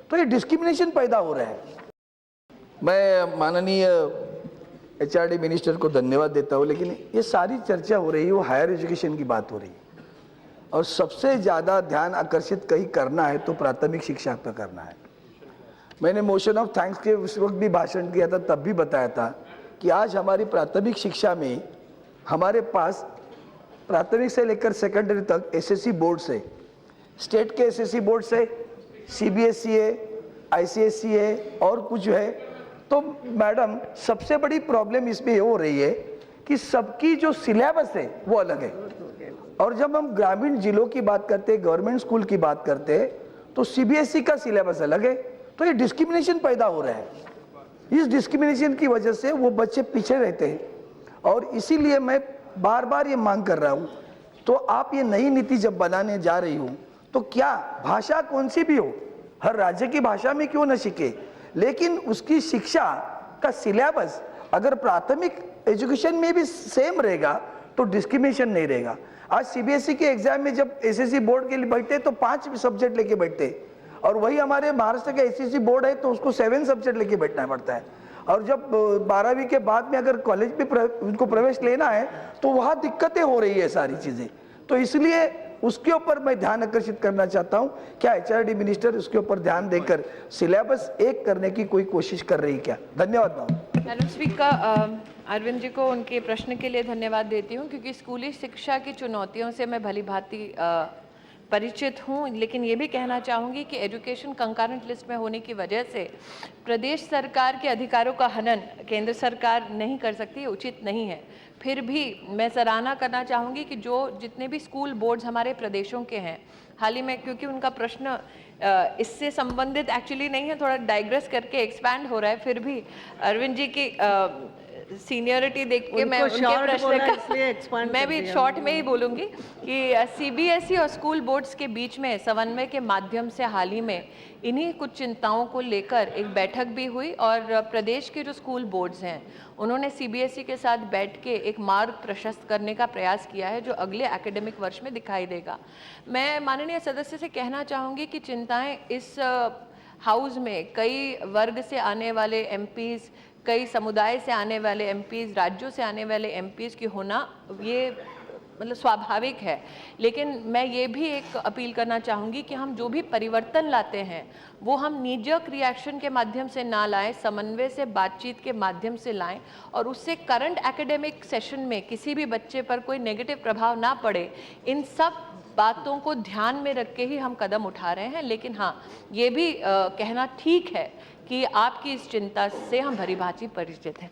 तो ये डिस्क्रिमिनेशन पैदा हो रहा है। मैं माननीय एचआरडी मिनिस्टर को धन्यवाद देता हूँ, लेकिन ये सारी चर्चा हो रही है वो हायर एजुकेशन की बात हो रही है, और सबसे ज़्यादा ध्यान आकर्षित कहीं करना है तो प्राथमिक शिक्षा पर करना है। मैंने मोशन ऑफ थैंक्स के उस वक्त भी भाषण किया था, तब भी बताया था कि आज हमारी प्राथमिक शिक्षा में हमारे पास प्राथमिक से लेकर सेकेंडरी तक एसएससी बोर्ड से, स्टेट के एसएससी बोर्ड से, सीबीएसई है, आईसीएसई है और कुछ है। तो मैडम सबसे बड़ी प्रॉब्लम इसमें ये हो रही है कि सबकी जो सिलेबस है वो अलग है, और जब हम ग्रामीण जिलों की बात करते हैं, गवर्नमेंट स्कूल की बात करते हैं, तो सीबीएसई का सिलेबस अलग है। तो ये डिस्क्रिमिनेशन पैदा हो रहा है। इस डिस्क्रिमिनेशन की वजह से वो बच्चे पीछे रहते हैं, और इसीलिए मैं बार बार ये मांग कर रहा हूँ, तो आप ये नई नीति जब बनाने जा रही हो तो क्या भाषा कौन सी भी हो, हर राज्य की भाषा में क्यों न सीखे, लेकिन उसकी शिक्षा का सिलेबस अगर प्राथमिक एजुकेशन में भी सेम रहेगा तो डिस्क्रिमिनेशन नहीं रहेगा। आज सीबीएसई के एग्जाम में जब एसएससी बोर्ड के लिए बैठते तो 5 सब्जेक्ट लेके बैठते, और वही हमारे महाराष्ट्र का एसएससी बोर्ड है तो उसको 7 सब्जेक्ट लेके बैठना पड़ता है। और जब 12वीं के बाद में अगर कॉलेज में उनको प्रवेश लेना है तो वहाँ दिक्कतें हो रही है सारी चीज़ें। तो इसलिए उसके ऊपर मैं ध्यान आकर्षित करना चाहता हूँ, क्या एचआरडी मिनिस्टर उसके ऊपर ध्यान देकर सिलेबस एक करने की कोई कोशिश कर रही क्या? धन्यवाद ma'am. Madam speaker, Arvind ji को उनके प्रश्न के लिए धन्यवाद देती हूँ, क्योंकि स्कूली शिक्षा की चुनौतियों से मैं भली भांति परिचित हूँ। लेकिन ये भी कहना चाहूँगी कि एजुकेशन कंकरेंट लिस्ट में होने की वजह से प्रदेश सरकार के अधिकारों का हनन केंद्र सरकार नहीं कर सकती, ये उचित नहीं है। फिर भी मैं सराहना करना चाहूँगी कि जो जितने भी स्कूल बोर्ड्स हमारे प्रदेशों के हैं, हाल ही में, क्योंकि उनका प्रश्न इससे संबंधित एक्चुअली नहीं है, थोड़ा डाइग्रेस करके एक्सपैंड हो रहा है, फिर भी अरविंद जी की सीनियरिटी देख के मैं उनके प्रश्न का मैं भी शॉर्ट में ही बोलूँगी कि सीबीएसई और स्कूल बोर्ड्स के बीच में समन्वय के माध्यम से हाल ही में इन्हीं कुछ चिंताओं को लेकर एक बैठक भी हुई, और प्रदेश के जो स्कूल बोर्ड्स हैं उन्होंने सीबीएसई के साथ बैठ के एक मार्ग प्रशस्त करने का प्रयास किया है, जो अगले एकेडमिक वर्ष में दिखाई देगा। मैं माननीय सदस्य से कहना चाहूँगी कि चिंताएँ इस हाउस में कई वर्ग से आने वाले एमपीज़, कई समुदाय से आने वाले एमपीज़, राज्यों से आने वाले एमपीज़ की होना ये मतलब स्वाभाविक है। लेकिन मैं ये भी एक अपील करना चाहूँगी कि हम जो भी परिवर्तन लाते हैं वो हम नीजक रिएक्शन के माध्यम से ना लाएं, समन्वय से, बातचीत के माध्यम से लाएं, और उससे करंट एकेडमिक सेशन में किसी भी बच्चे पर कोई नेगेटिव प्रभाव ना पड़े। इन सब बातों को ध्यान में रख के ही हम कदम उठा रहे हैं। लेकिन हाँ, ये भी कहना ठीक है कि आपकी इस चिंता से हम भली भांति परिचित हैं।